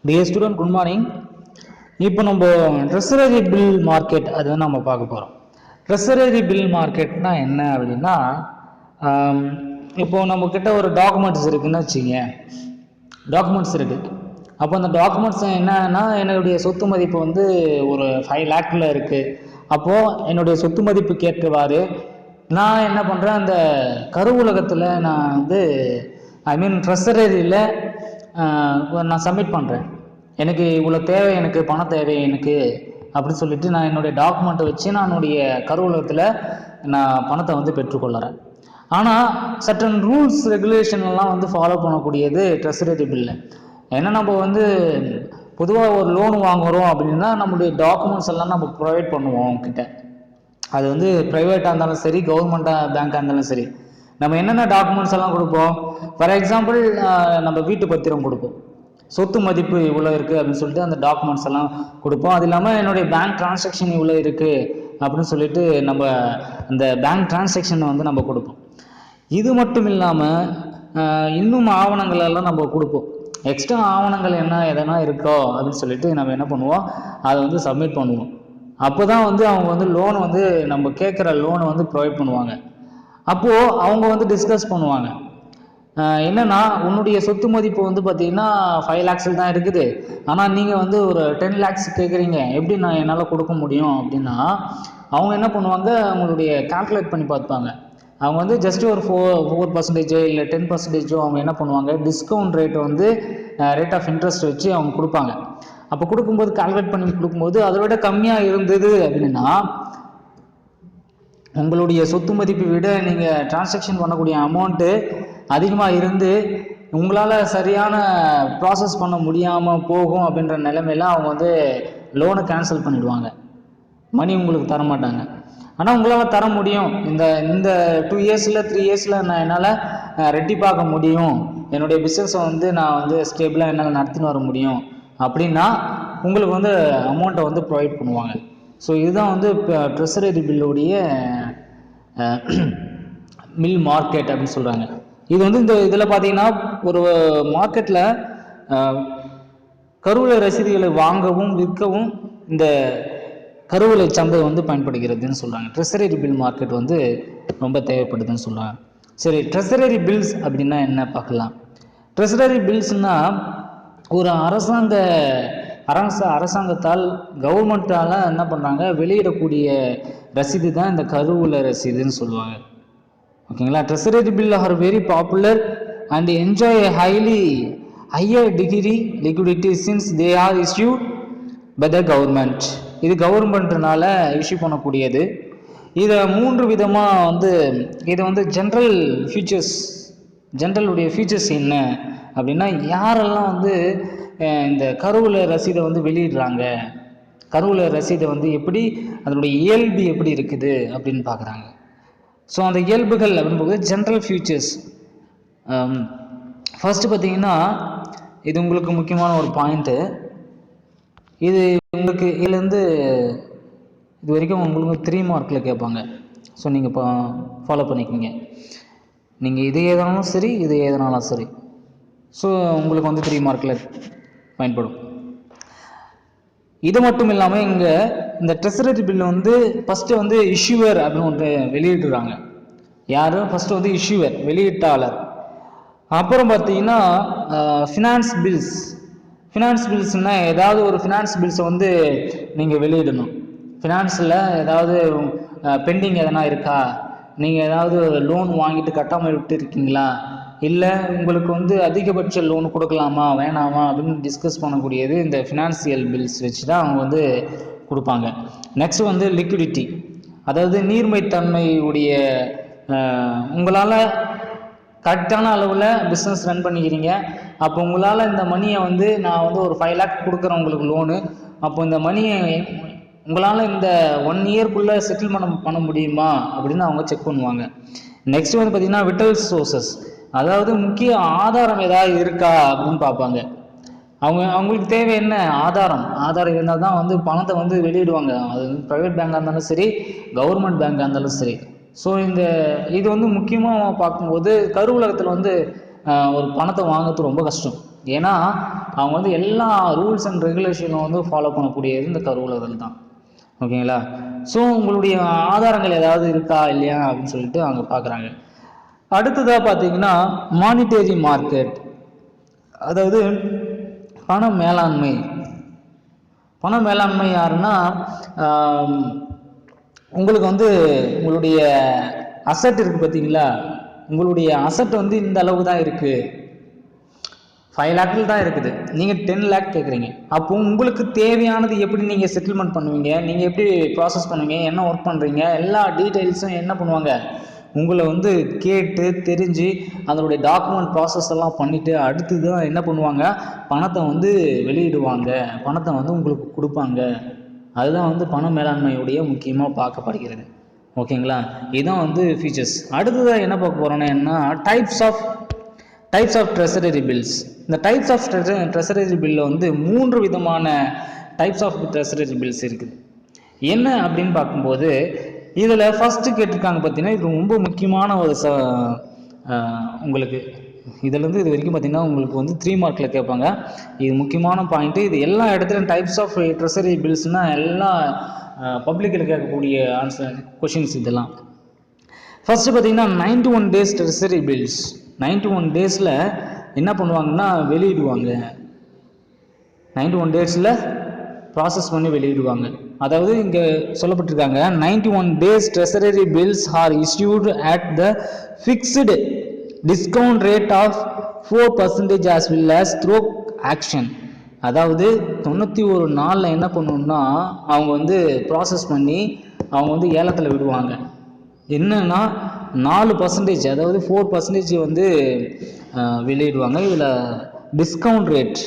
Dear student good morning. இப்போ நம்ம ட்ரெஸரரி bill market அது வந்து நம்ம பார்க்க போகிறோம். ட்ரெஸரரி பில் மார்க்கெட்னா என்ன அப்படின்னா, இப்போ நம்மக்கிட்ட ஒரு டாக்குமெண்ட்ஸ் இருக்குதுன்னு வச்சுங்க. டாக்குமெண்ட்ஸ் இருக்குது. அப்போ அந்த டாக்குமெண்ட்ஸ் என்னன்னா, என்னுடைய சொத்து மதிப்பு வந்து ஒரு 5 lakhல இருக்குது. அப்போது என்னுடைய சொத்து மதிப்புக்கு ஏற்றவாறு நான் என்ன பண்ணுறேன், அந்த கருவூலகத்தில் நான் வந்து ட்ரெஸரரியில் நான் சப்மிட் பண்ணுறேன். எனக்கு இவ்வளோ தேவை, எனக்கு பணம் தேவை எனக்கு அப்படின்னு சொல்லிட்டு நான் என்னுடைய டாக்குமெண்ட்டை வச்சு நான் என்னுடைய கருவூலகத்தில் நான் பணத்தை வந்து பெற்றுக்கொள்ளுறேன். ஆனால் சர்டன் ரூல்ஸ் ரெகுலேஷன்லாம் வந்து ஃபாலோ பண்ணக்கூடியது ட்ரெஸரரி பில்லை. ஏன்னா நம்ம வந்து பொதுவாக ஒரு லோன் வாங்குகிறோம் அப்படின்னா நம்மளுடைய டாக்குமெண்ட்ஸ் எல்லாம் நம்ம ப்ரொவைட் பண்ணுவோம் அவங்கக்கிட்ட. அது வந்து ப்ரைவேட்டாக இருந்தாலும் சரி, கவர்மெண்ட்டாக பேங்காக இருந்தாலும் சரி, நம்ம என்னென்ன டாக்குமெண்ட்ஸ் எல்லாம் கொடுப்போம். ஃபார் எக்ஸாம்பிள், நம்ம வீட்டு பத்திரம் கொடுப்போம், சொத்து மதிப்பு இவ்வளோ இருக்குது அப்படின்னு சொல்லிட்டு அந்த டாக்குமெண்ட்ஸ் எல்லாம் கொடுப்போம். அது இல்லாமல் என்னுடைய பேங்க் டிரான்சாக்ஷன் இவ்வளோ இருக்குது அப்படின்னு சொல்லிட்டு நம்ம அந்த பேங்க் டிரான்சாக்ஷனை வந்து நம்ம கொடுப்போம். இது மட்டும் இல்லாமல் இன்னும் ஆவணங்கள் எல்லாம் நம்ம கொடுப்போம். எக்ஸ்ட்ரா ஆவணங்கள் என்ன எதனா இருக்கோ அப்படின்னு சொல்லிட்டு நம்ம என்ன பண்ணுவோம், அதை வந்து சப்மிட் பண்ணுவோம். அப்போ தான் வந்து அவங்க வந்து லோன் வந்து நம்ம கேட்குற லோனை வந்து ப்ரொவைட் பண்ணுவாங்க. அப்போது அவங்க வந்து டிஸ்கஸ் பண்ணுவாங்க, என்னன்னா உன்னுடைய சொத்து மதிப்பு வந்து பார்த்தீங்கன்னா 5 lakhs தான் இருக்குது, ஆனால் நீங்கள் வந்து ஒரு 10 lakhs கேட்குறீங்க, எப்படி நான் என்னால் கொடுக்க முடியும் அப்படின்னா அவங்க என்ன பண்ணுவாங்க, அவங்களுடைய கால்குலேட் பண்ணி பார்ப்பாங்க. அவங்க வந்து ஜஸ்ட் ஒரு 4% இல்லை 10% அவங்க என்ன பண்ணுவாங்க, டிஸ்கவுண்ட் ரேட்டை வந்து ரேட் ஆஃப் இன்ட்ரெஸ்ட் வச்சு அவங்க கொடுப்பாங்க. அப்போ கொடுக்கும்போது கால்குலேட் பண்ணி கொடுக்கும்போது அதை விட கம்மியாக இருந்தது அப்படின்னா உங்களுடைய சொத்து மதிப்பை விட நீங்கள் டிரான்சாக்ஷன் பண்ணக்கூடிய அமௌண்ட்டு அதிகமாக இருந்து உங்களால் சரியான ப்ராசஸ் பண்ண முடியாமல் போகும் அப்படின்ற நிலைமையில அவங்க வந்து லோனை கேன்சல் பண்ணிடுவாங்க, மணி உங்களுக்கு தர மாட்டாங்க. ஆனால் உங்களால் தர முடியும், இந்த 2 yearsல 3 yearsல நான் என்னால் ரெட்டிப்பாக்க முடியும், என்னுடைய பிஸ்னஸை வந்து நான் வந்து ஸ்டேபிளாக என்னால் நடத்தின்னு வர முடியும் அப்படின்னா உங்களுக்கு வந்து அமௌண்ட்டை வந்து ப்ரொவைட் பண்ணுவாங்க. ஸோ இதுதான் வந்து இப்போ ட்ரெஸரரி பில்லுடைய மில் மார்க்கெட் அப்படின்னு சொல்கிறாங்க. இது வந்து இந்த இதில் பார்த்தீங்கன்னா ஒரு மார்க்கெட்டில் கருவூல ரசீதுகளை வாங்கவும் விற்கவும் இந்த கருவூல சந்தை வந்து பயன்படுகிறதுன்னு சொல்கிறாங்க. ட்ரெஸரரி பில் மார்க்கெட் வந்து ரொம்ப தேவைப்படுதுன்னு சொல்கிறாங்க. சரி, ட்ரெஸரரி பில்ஸ் அப்படின்னா என்ன பார்க்கலாம். ட்ரெஸரரி பில்ஸ்னால் ஒரு அரசாங்கத்தால் கவர்மெண்ட்டால் என்ன பண்ணுறாங்க, வெளியிடக்கூடிய ரசீது தான் இந்த கருவூல ரசீதுன்னு சொல்லுவாங்க. ஓகேங்களா. Treasury bill are very popular and enjoy higher degree liquidity since they are issued by the government. இது கவர்மெண்ட்னால இஷ்யூ பண்ணக்கூடியது. இதை 3 விதமாக வந்து இதை வந்து ஜென்ரலுடைய ஃபியூச்சர்ஸ் என்ன அப்படின்னா, யாரெல்லாம் வந்து இந்த கருவூல ரசீதை வந்து வெளியிடுறாங்க, கருவூல ரசீதை வந்து எப்படி அதனுடைய இயல்பு எப்படி இருக்குது அப்படின்னு பார்க்குறாங்க. ஸோ அந்த இயல்புகள் அப்படின்போது ஜென்ரல் ஃபியூச்சர்ஸ். ஃபர்ஸ்ட் பார்த்தீங்கன்னா, இது உங்களுக்கு முக்கியமான ஒரு பாயிண்ட்டு. இது உங்களுக்கு இதுலேருந்து இது வரைக்கும் உங்களுக்கு 3 மார்க்கில் கேட்பாங்க. ஸோ நீங்கள் இப்போ ஃபாலோ பண்ணிக்கோங்க. நீங்கள் இது எதனாலும் சரி, இது எதனாலும் சரி, ஸோ உங்களுக்கு வந்து 3 மார்க்கில் பயன்படும். இது மட்டும் இல்லாமல் இங்கே இந்த ட்ரெஸரரி பில் வந்து ஃபஸ்ட்டு வந்து இஷ்யூவர் அப்படின்னு ஒன்று வெளியிடுறாங்க. யார் ஃபஸ்ட்டு வந்து இஷ்யூவர், வெளியீட்டாளர். அப்புறம் பார்த்தீங்கன்னா ஃபினான்ஸ் பில்ஸ்னால் ஏதாவது ஒரு ஃபினான்ஸ் பில்ஸை வந்து நீங்கள் வெளியிடணும். ஃபினான்ஸில் ஏதாவது பெண்டிங் எதனா இருக்கா, நீங்கள் ஏதாவது லோன் வாங்கிட்டு கட்டாமல் விட்டு இருக்கீங்களா, இல்லை உங்களுக்கு வந்து அதிகபட்ச லோன் கொடுக்கலாமா வேணாமா அப்படின்னு டிஸ்கஸ் பண்ணக்கூடியது இந்த ஃபினான்சியல் பில்ஸ் வச்சு தான் அவங்க வந்து கொடுப்பாங்க. நெக்ஸ்ட் வந்து லிக்விடிட்டி, அதாவது நீர்மைத்தன்மை உடைய உங்களால் கரெக்டான அளவில் பிஸ்னஸ் ரன் பண்ணிக்கிறீங்க. அப்போ உங்களால் இந்த மணியை வந்து நான் வந்து ஒரு 5 lakh கொடுக்குறேன் உங்களுக்கு லோனு, அப்போ இந்த மணியை உங்களால் இந்த 1 yearக்குள்ளே செட்டில் பண்ண முடியுமா அப்படின்னு அவங்க செக் பண்ணுவாங்க. நெக்ஸ்ட் வந்து பார்த்திங்கன்னா விட்டல் சோர்சஸ், அதாவது முக்கிய ஆதாரம் ஏதாவது இருக்கா அப்படின்னு பார்ப்பாங்க. அவங்களுக்கு தேவை என்ன, ஆதாரம் இருந்தால் தான் வந்து பணத்தை வந்து வெளியிடுவாங்க. அது ப்ரைவேட் பேங்காக இருந்தாலும் சரி, கவர்மெண்ட் பேங்காக இருந்தாலும் சரி. ஸோ இது வந்து முக்கியமாக பார்க்கும்போது கருவூலகத்தில் வந்து ஒரு பணத்தை வாங்குறது ரொம்ப கஷ்டம். ஏன்னா அவங்க வந்து எல்லா ரூல்ஸ் அண்ட் ரெகுலேஷனும் வந்து ஃபாலோ பண்ணக்கூடியது இந்த கருவூலர்கள் தான். ஓகேங்களா? ஸோ உங்களுடைய ஆதாரங்கள் ஏதாவது இருக்கா இல்லையா அப்படின்னு சொல்லிட்டு அவங்க பார்க்குறாங்க. அடுத்ததாக பார்த்தீங்கன்னா மானிட்டரி மார்க்கெட், அதாவது பண மேலாண்மை. பண மேலாண்மை யாருன்னா உங்களுக்கு வந்து உங்களுடைய அசட் இருக்குது பார்த்தீங்களா, உங்களுடைய அசட் வந்து இந்த அளவுக்கு தான் இருக்குது, 5 லேக்கில் தான் இருக்குது, நீங்கள் 10 லேக் கேட்குறீங்க. அப்போ உங்களுக்கு தேவையானது எப்படி நீங்கள் செட்டில்மெண்ட் பண்ணுவீங்க, நீங்கள் எப்படி ப்ராசஸ் பண்ணுவீங்க, என்ன ஒர்க் பண்ணுறீங்க, எல்லா டீட்டெயில்ஸும் என்ன பண்ணுவாங்க, உங்களை வந்து கேட்டு தெரிஞ்சு அதனுடைய டாக்குமெண்ட் ப்ராசஸ் எல்லாம் பண்ணிவிட்டு அடுத்து தான் என்ன பண்ணுவாங்க, பணத்தை வந்து வெளியிடுவாங்க, பணத்தை வந்து உங்களுக்கு கொடுப்பாங்க. அதுதான் வந்து பண மேலாண்மையுடைய முக்கியமாக பார்க்கப்படுகிறது. ஓகேங்களா? இதுதான் வந்து ஃபீச்சர்ஸ். அடுத்ததாக என்ன பார்க்க போகிறோன்னா என்ன, டைப்ஸ் ஆஃப் ட்ரெஸரரி பில்ஸ். இந்த டைப்ஸ் ஆஃப் ட்ரெஸரரி பில்லில் வந்து 3 விதமான டைப்ஸ் ஆஃப் ட்ரெஸரரி பில்ஸ் இருக்குது. என்ன அப்படின்னு பார்க்கும்போது இதில் ஃபஸ்ட்டு கேட்டிருக்காங்க பார்த்தீங்கன்னா, இது ரொம்ப முக்கியமான ஒரு உங்களுக்கு இதிலேருந்து இது வரைக்கும் பார்த்தீங்கன்னா உங்களுக்கு வந்து 3 மார்க்கில் கேட்பாங்க. இது முக்கியமான பாயிண்ட்டு. இது எல்லா இடத்துலையும் டைப்ஸ் ஆஃப் ட்ரெஸரி பில்ஸ்னால் எல்லா பப்ளிக்கில் கேட்கக்கூடிய ஆன்சர் கொஷின்ஸ் இதெல்லாம். ஃபஸ்ட்டு பார்த்தீங்கன்னா 91 டேஸ் ட்ரெஸரி பில்ஸ். 91 டேஸில் என்ன பண்ணுவாங்கன்னா வெளியிடுவாங்க. 91 டேஸில் ப்ராசஸ் பண்ணி வெளியிடுவாங்க. அதாவது இங்கே சொல்லப்பட்டிருக்காங்க 91 days treasury bills are issued at the fixed discount rate of 4% as well as through action. அதாவது 91 நாளில் என்ன பண்ணணும்னா அவங்க வந்து ப்ராசஸ் பண்ணி அவங்க வந்து ஏலத்தில் விடுவாங்க. என்னன்னா 4%, அதாவது 4% வந்து வெளியிடுவாங்க. இதில் டிஸ்கவுண்ட் ரேட்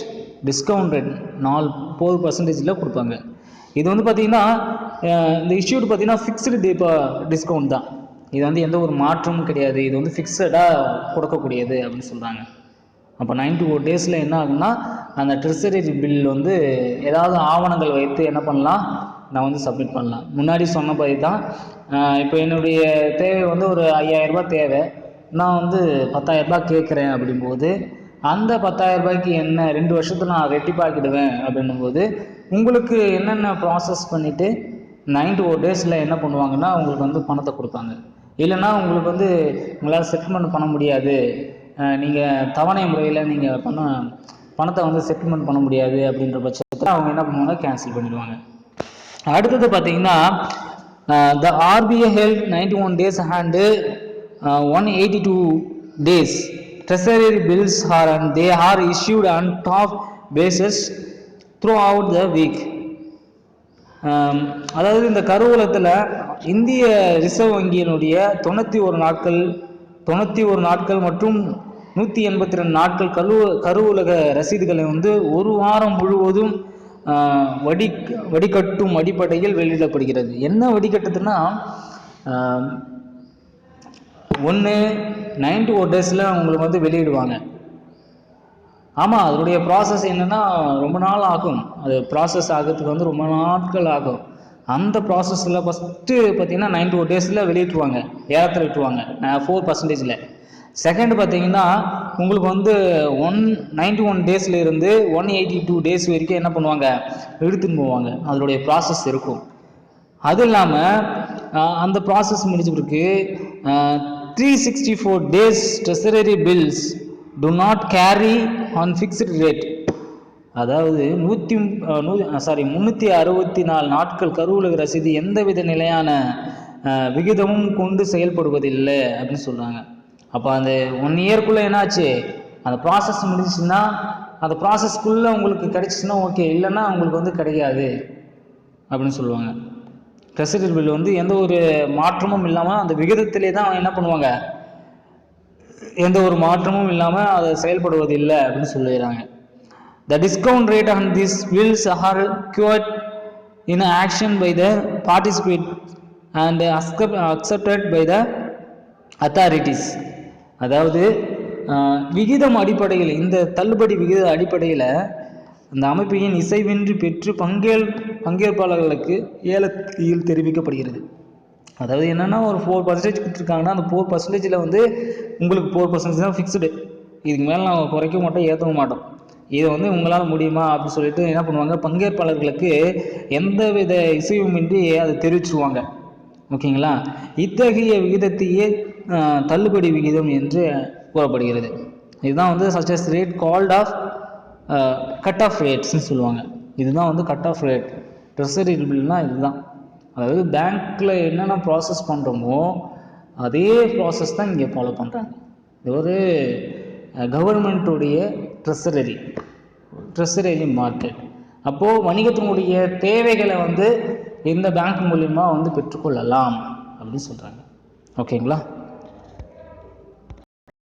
4% கொடுப்பாங்க. இது வந்து பார்த்திங்கன்னா இந்த இஷ்யூடு பார்த்திங்கன்னா ஃபிக்ஸ்டு டிஸ்கவுண்ட் தான். இது வந்து எந்த ஒரு மாற்றமும் கிடையாது. இது வந்து ஃபிக்ஸடாக கொடுக்கக்கூடியது அப்படின்னு சொல்கிறாங்க. அப்போ 94 டேஸில் என்ன ஆகுன்னா அந்த ட்ரெஸரி பில் வந்து ஏதாவது ஆவணங்கள் வைத்து என்ன பண்ணலாம், நான் வந்து சப்மிட் பண்ணலாம். முன்னாடி சொன்னபடி தான். இப்போ என்னுடைய தேவை வந்து ஒரு 5000 ரூபாய் தேவை, நான் வந்து 10,000 ரூபாய் கேட்குறேன். அப்படிங்கும்போது அந்த 10,000 ரூபாய்க்கு என்ன 2 வருஷத்தில் நான் ரெட்டிப்பாக்கிடுவேன் அப்படின்னும்போது உங்களுக்கு என்னென்ன ப்ராசஸ் பண்ணிவிட்டு 94 டேஸில் என்ன பண்ணுவாங்கன்னா உங்களுக்கு வந்து பணத்தை கொடுப்பாங்க. இல்லைன்னா உங்களுக்கு வந்து உங்களால் செட்டில்மெண்ட் பண்ண முடியாது, நீங்கள் தவணை முறையில் நீங்கள் பணத்தை வந்து செட்டில்மெண்ட் பண்ண முடியாது அப்படின்ற பட்சத்தில் அவங்க என்ன பண்ணுவாங்க, கேன்சல் பண்ணிடுவாங்க. அடுத்தது பார்த்தீங்கன்னா the RBI held 91 days and 182 days treasury bills are and they are issued on tap basis throughout the week. அதாவது இந்த கருவூலத்தில் இந்திய ரிசர்வ் வங்கியினுடைய 91 நாட்கள் மற்றும் 182 நாட்கள் கருவூலக ரசீதுகளை வந்து ஒரு வாரம் முழுவதும் வடிகட்டும் அடிப்படையில் வெளியிடப்படுகிறது. என்ன வடிகட்டுதுன்னா 94 டேஸில் உங்களுக்கு வந்து வெளியிடுவாங்க. ஆமாம், அதனுடைய ப்ராசஸ் என்னென்னா ரொம்ப நாள் ஆகும். அது ப்ராசஸ் ஆகிறதுக்கு வந்து ரொம்ப நாட்கள் ஆகும். அந்த ப்ராசஸில் ஃபஸ்ட்டு பார்த்தீங்கன்னா 94 டேஸில் வெளியிட்டுருவாங்க, ஏலத்தில் விட்டுருவாங்க 4%. செகண்ட் பார்த்தீங்கன்னா உங்களுக்கு வந்து 191 டேஸில் இருந்து 182 டேஸ் வரைக்கும் என்ன பண்ணுவாங்க, எடுத்துன்னு போவாங்க. அதனுடைய ப்ராசஸ் இருக்கும். அது இல்லாமல் அந்த ப்ராசஸ் முடிஞ்ச பிறகு 364 days treasury bills do not carry on fixed rate. அதாவது 364 நாட்கள் கருவூலக ரசீது எந்தவித நிலையான விகிதமும் கொண்டு செயல்படுவதில்லை அப்படின்னு சொல்கிறாங்க. அப்போ அந்த 1 இயர்க்குள்ளே என்னாச்சு, அந்த ப்ராசஸ் முடிஞ்சிச்சுன்னா அந்த ப்ராசஸ்க்குள்ளே உங்களுக்கு கிடைச்சிச்சுன்னா ஓகே, இல்லைன்னா உங்களுக்கு வந்து கிடைக்காது அப்படின்னு சொல்லுவாங்க. ட்ரெஸரி பில் வந்து எந்த ஒரு மாற்றமும் இல்லாமல் அந்த விகிதத்திலே தான் என்ன பண்ணுவாங்க, எந்த ஒரு மாற்றமும் இல்லாமல் அதை செயல்படுவதில்லை அப்படின்னு சொல்லிடுறாங்க. The discount rate on these bills are quoted in action by the participant and accepted by the authorities. அதாவது விகிதம் அடிப்படையில், இந்த தள்ளுபடி விகித அடிப்படையில் அந்த அமைப்பின் இசைவின்றி பெற்று பங்கேற்பாளர்களுக்கு ஏலத்தில் தெரிவிக்கப்படுகிறது. அதாவது என்னென்னா ஒரு 4% கொடுத்துருக்காங்கன்னா அந்த 4%ல் வந்து உங்களுக்கு 4% தான் ஃபிக்ஸ்டு. இதுக்கு மேலே நாங்கள் குறைக்க மாட்டோம், ஏற்றவும் மாட்டோம். இதை வந்து உங்களால் முடியுமா அப்படின்னு சொல்லிட்டு என்ன பண்ணுவாங்க, பங்கேற்பாளர்களுக்கு எந்த வித இசைவுமின்றி அதை தெரிவிச்சுருவாங்க. ஓகேங்களா? இத்தகைய விகிதத்தையே தள்ளுபடி விகிதம் என்று கூறப்படுகிறது. இதுதான் வந்து சச்சஸ் rate called of cut off ரேட்ஸ்ன்னு சொல்லுவாங்க. இதுதான் வந்து கட் ஆஃப் ரேட். ட்ரெஸரி பில்னால் இதுதான். அதாவது பேங்க்கில் என்னென்ன ப்ராசஸ் பண்ணுறோமோ அதே ப்ராசஸ் தான் இங்கே ஃபாலோ பண்ணுறாங்க. இது ஒரு கவர்மெண்ட்டுடைய ட்ரெஸரரி மார்க்கெட். அப்போது வணிகத்தினுடைய தேவைகளை வந்து இந்த பேங்க் மூலிமா வந்து பெற்றுக்கொள்ளலாம் அப்படின்னு சொல்கிறாங்க. ஓகேங்களா?